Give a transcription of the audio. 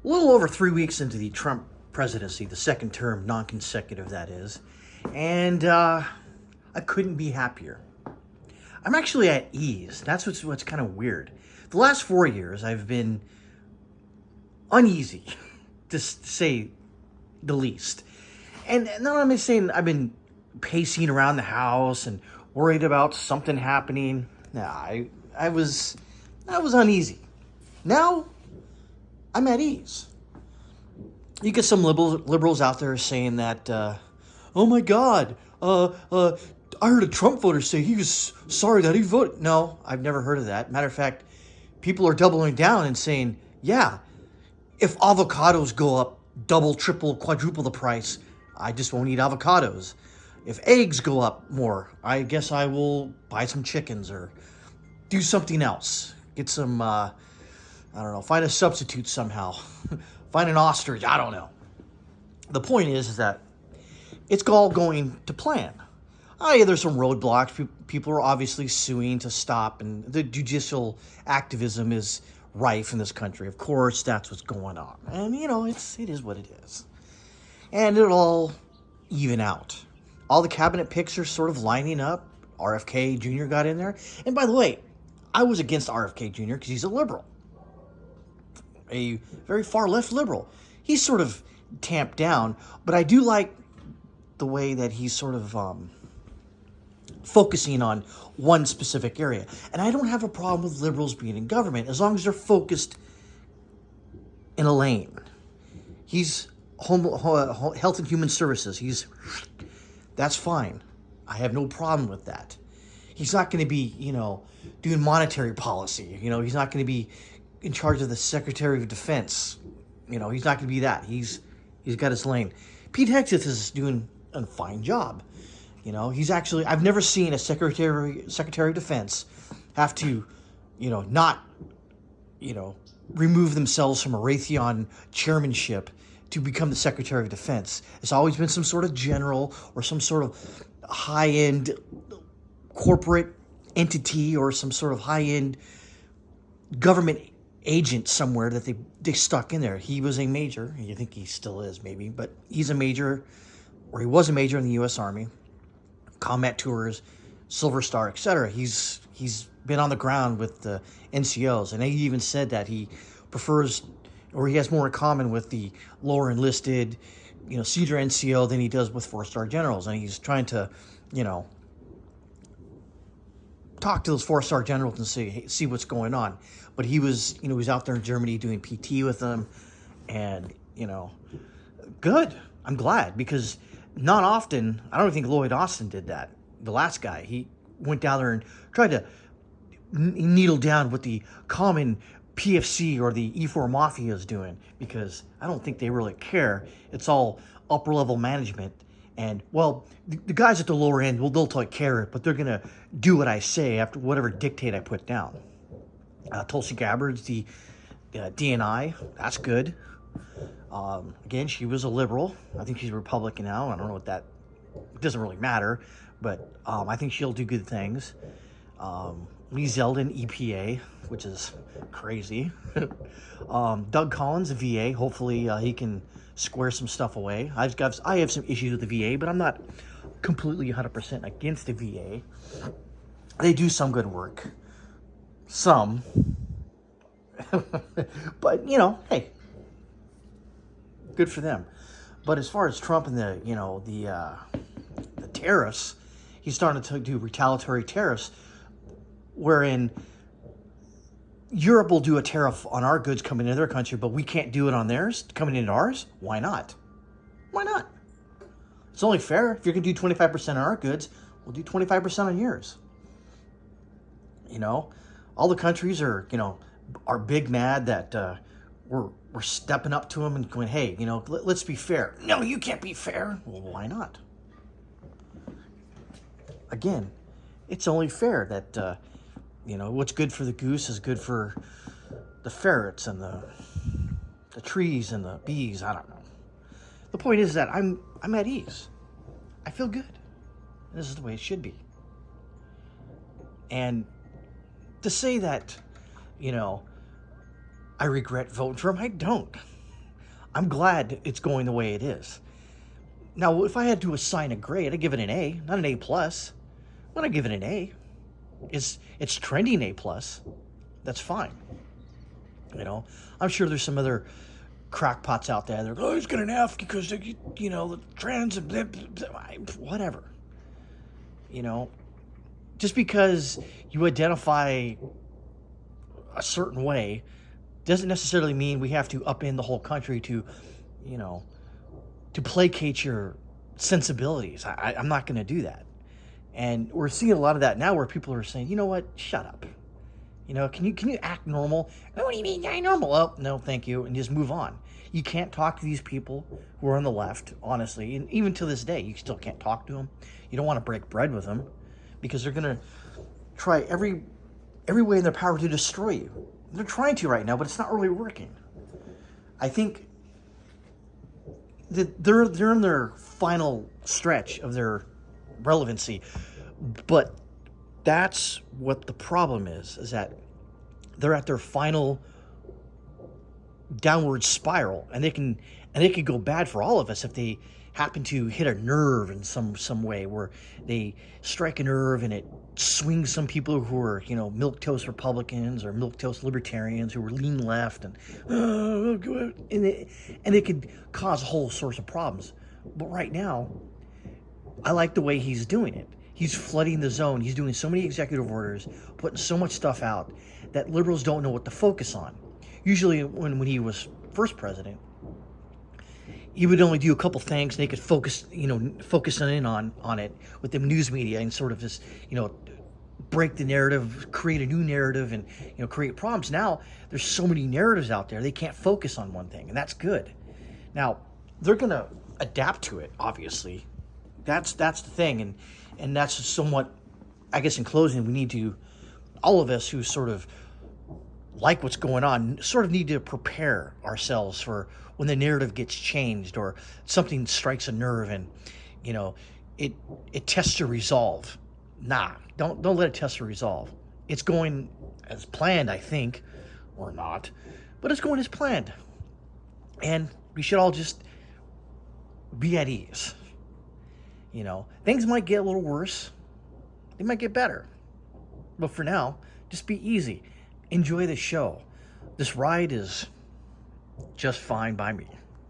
A little over 3 weeks into the Trump presidency, the second term, non-consecutive that is, and I couldn't be happier. I'm actually at ease. That's what's kind of weird. The last 4 years, I've been uneasy, to say the least. And not only saying I've been pacing around the house and worried about something happening. Nah, I was uneasy. Now I'm at ease. You get some liberals out there saying that, oh my God, I heard a Trump voter say he was sorry that he voted. No, I've never heard of that. Matter of fact, people are doubling down and saying, yeah, if avocados go up double, triple, quadruple the price, I just won't eat avocados. If eggs go up more, I guess I will buy some chickens or do something else. Get some, I don't know, find a substitute somehow. Find an ostrich, I don't know. The point is that it's all going to plan. There's some roadblocks. People are obviously suing to stop, and the judicial activism is rife in this country. Of course, that's what's going on. And, it is what it is. And it'll all even out. All the cabinet picks are sort of lining up. RFK Jr. got in there. And by the way, I was against RFK Jr. because he's a liberal. A very far left liberal. He's sort of tamped down, but I do like the way that he's sort of focusing on one specific area. And I don't have a problem with liberals being in government as long as they're focused in a lane. He's health and human services. That's fine. I have no problem with that. He's not going to be, doing monetary policy. He's not going to be in charge of the Secretary of Defense. He's not going to be that. He's got his lane. Pete Hegseth is doing a fine job. He's actually, I've never seen a Secretary of Defense have to, not, remove themselves from a Raytheon chairmanship to become the Secretary of Defense. It's always been some sort of general or some sort of high-end corporate entity or some sort of high-end government agent somewhere that they stuck in there. He was a major. I think he still is, maybe, but he's a major, or he was a major in the U.S. Army, combat tours, Silver Star, etc. He's been on the ground with the NCOs, and he even said that he prefers, or he has more in common with the lower enlisted, Cedar NCO than he does with 4-star generals, and he's trying to, talk to those 4-star generals and see what's going on. But he was, he was out there in Germany doing PT with them, and good. I'm glad, because not often. I don't think Lloyd Austin did that. The last guy, he went down there and tried to needle down what the common PFC or the E4 Mafia is doing, because I don't think they really care. It's all upper level management. And, well, the guys at the lower end, well, they'll take care of it, but they're going to do what I say after whatever dictate I put down. Tulsi Gabbard's the DNI. That's good. Again, she was a liberal. I think she's a Republican now. I don't know what that... It doesn't really matter, but I think she'll do good things. Lee Zeldin, EPA, which is crazy. Doug Collins, VA. Hopefully he can square some stuff away. I have some issues with the VA, but I'm not completely 100% against the VA. They do some good work. Some. But, hey, good for them. But as far as Trump and the tariffs, he's starting to do retaliatory tariffs, wherein Europe will do a tariff on our goods coming into their country, but we can't do it on theirs coming into ours. Why not? Why not? It's only fair. If you're going to do 25% on our goods, we'll do 25% on yours. All the countries are big mad that we're stepping up to them and going, hey, let's be fair. No, you can't be fair. Well, why not? Again, it's only fair that, what's good for the goose is good for the ferrets and the trees and the bees. I don't know. The point is that I'm at ease. I feel good. This is the way it should be. And to say that, I regret voting for him, I don't. I'm glad it's going the way it is. Now, if I had to assign a grade, I'd give it an A, not an A plus. When I give it an A, it's trending A plus. That's fine. You know, I'm sure there's some other crackpots out there. They're oh, he's got an F because the trans and blah, blah, blah. Whatever. You know, just because you identify a certain way doesn't necessarily mean we have to upend the whole country to, to placate your sensibilities. I'm not going to do that. And we're seeing a lot of that now where people are saying, you know what, shut up. Can you act normal? Oh, what do you mean act normal? Oh, no, thank you. And just move on. You can't talk to these people who are on the left, honestly. And even to this day, you still can't talk to them. You don't want to break bread with them because they're going to try every way in their power to destroy you. They're trying to right now, but it's not really working. I think that they're in their final stretch of their relevancy, but that's what the problem is that they're at their final downward spiral, and they could go bad for all of us if they happen to hit a nerve in some way where they strike a nerve and it swings some people who are milquetoast Republicans or milquetoast libertarians who are lean left and it could cause a whole source of problems. But right now, I like the way he's doing it. He's flooding the zone. He's doing so many executive orders, putting so much stuff out that liberals don't know what to focus on. Usually when he was first president, he would only do a couple things and they could focus in on it with the news media and sort of just, break the narrative, create a new narrative and, create problems. Now there's so many narratives out there, they can't focus on one thing, and that's good. Now, they're going to adapt to it, obviously. That's the thing. And that's somewhat, I guess in closing, we need to, all of us who sort of like what's going on, sort of need to prepare ourselves for when the narrative gets changed or something strikes a nerve and, it tests your resolve. Nah, don't let it test your resolve. It's going as planned, I think, or not, but it's going as planned. And we should all just be at ease. Things might get a little worse. They might get better. But for now, just be easy. Enjoy the show. This ride is just fine by me.